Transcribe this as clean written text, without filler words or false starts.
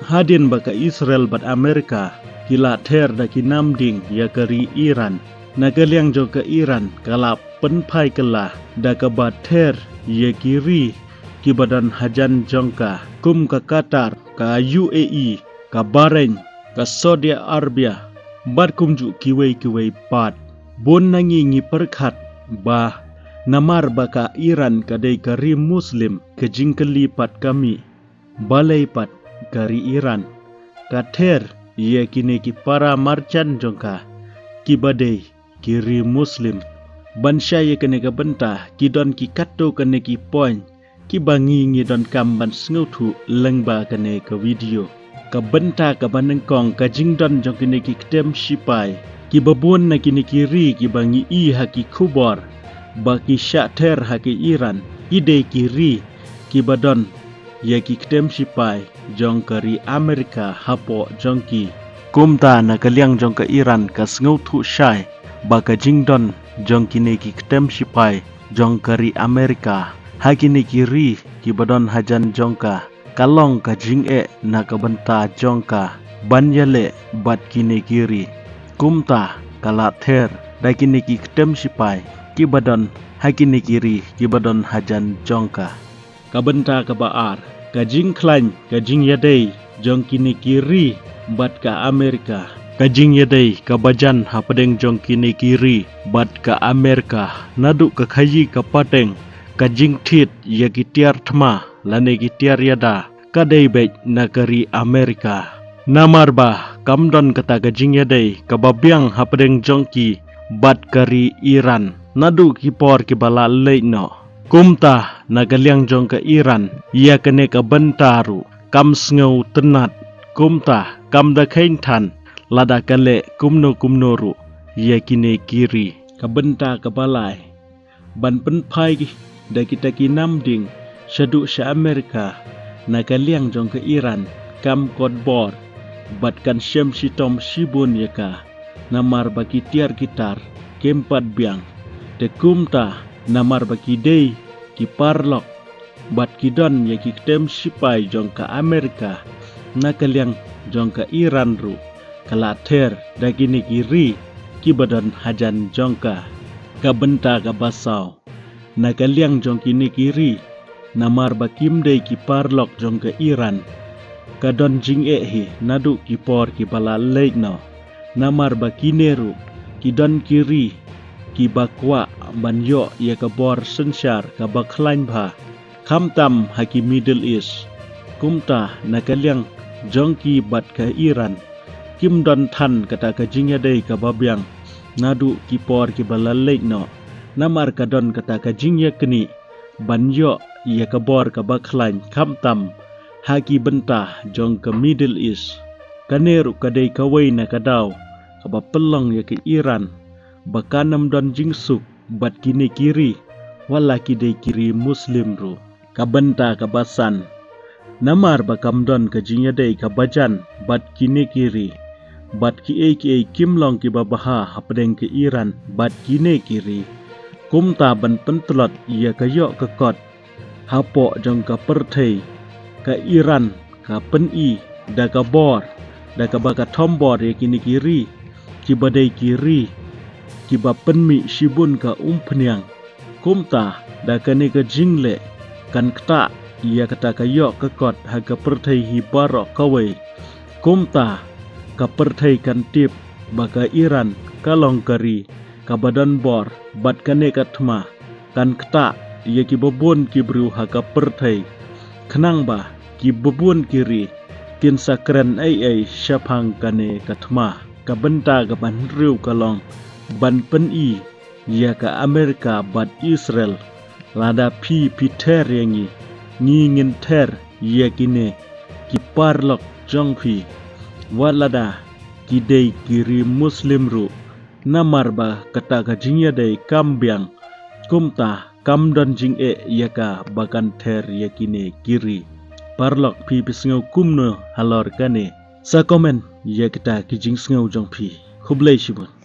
hadin baka Israel bat Amerika kila ther da kinamding ya kari Iran nagaliang jo ke Iran kala penpai kala da ka bat ther ya kiri kibadan hajan jongka kum ka Qatar ka UAE ka Bahrain ka Saudi Arabia bat kumju kiwei pat bon nangi ngi perkhat ba namar baka Iran kadai kari Muslim kejingkeli pat kami balai pat kari Iran kater ia kini ki para marcan jongka kibadai kiri Muslim bansya ye kene ka benta kidon ki katto kene ki point ki bangi ngi don kamban sngutu lengba kene ka video ka benta ka banengkong ka jingdon jong kene ki ktem sipai ki babon na kini kiri ki bangi i haki kubor baki syater haki Iran ide kiri ki badon ya ki ktem sipai jong kari Amerika hapo jongki kumta na kaliang jong ka Iran ka sngutu syai baka jingdon jong kini ki ktem sipai jong kari Amerika hakini kiri ki badon hajan jongka kalong ka jing'e na kabenta jongka banyale bat kini kiri kumta kala ther da kini ki ktem sipai ki badon hakini kiri ki badon hajan jongka kabenta ka baar ka jing klan ka jing yadai jong kini kiri bat ka Amerika kajing yadai ka bajan hapadeng jong kini kiri bat ka Amerika nadu ka khayi ka pateng kajing tit ya gitiar thma lane gitiar yada kadai bek nagari Amerika namarba kamdon kata kajing yadai kababyang hapadeng jongki bat kari Iran nadu kipor kibala leino kumta nagaliang jong ka Iran ia kene ka bentaru kam sngo tenat kumta kam da khaintan lada kale kumnoru ia kine kiri ka benta ka balai ban penpai da kita kinamding syadu sya Amerika nagaliang jong ke Iran kam kodbor batkan syem sitom sibun yaka namar baki tiar gitar kempat biang de kumta namar baki dei ki parlok bat kidon ya ki ktem sipai jong ka Amerika nagaliang jong ka Iran ru kala ther da kini kiri ki badan hajan jongka ka benta ka basau nagaliang jong kini kiri namar bakim dei ki parlok jong ke Iran kadon jing'e hi nadu ki por ki bala leino namar bakineru ki don kiri ki bakwa banyo ya kabor sensyar ka baklain bha kamtam haki Middle East kumta nagaliang jong ki bat ka Iran kim don tan kata ka jingya dei ka babyang nadu ki por ki bala leino namar kadon kata ka jingya keni banyo ia kabor ka baklain kamtam haki benta jong ke Middle East kaneru kadai kawai na kadaw kaba pelong ya ke Iran bakanam don jingsuk bat kini kiri wala kidai kiri Muslim ru kabenta kabasan namar bakam don ka jingya dei kabajan bat kini kiri bat ki kimlong ki babaha hapdeng ke Iran bat kini kiri kumta ban pentelot ia kayo kekot hapo jong ka perthei ka Iran ka peni da ka bor da ka baka tombor ya kini kiri ki badai kiri ki ba penmi sibun ka umpnyang kumta da ka ne ka jingle kan kta ia kata kayo kekot ha ka perthei hi barok kawai kumta ka perthei kan tip baka Iran kalong kari kabadan bor bat kane katma kan kta ia ki babon ki bru haka perthai khnang ba ki babon kiri kin sakren ai syapang kane katma kabenta ka ban riu kalong ban peni ia ka Amerika bat Israel lada pi ter yangi ngin ter ia kine ki parlok jongpi walada ki dei kiri Muslim ru namar ba kata ka jingya dei kambyang kumta kamdon jing'e yaka bakan ther yakine kiri parlok pi pisngau kumno halor kane sa komen ya kita kijing sngau jong pi khublai shibun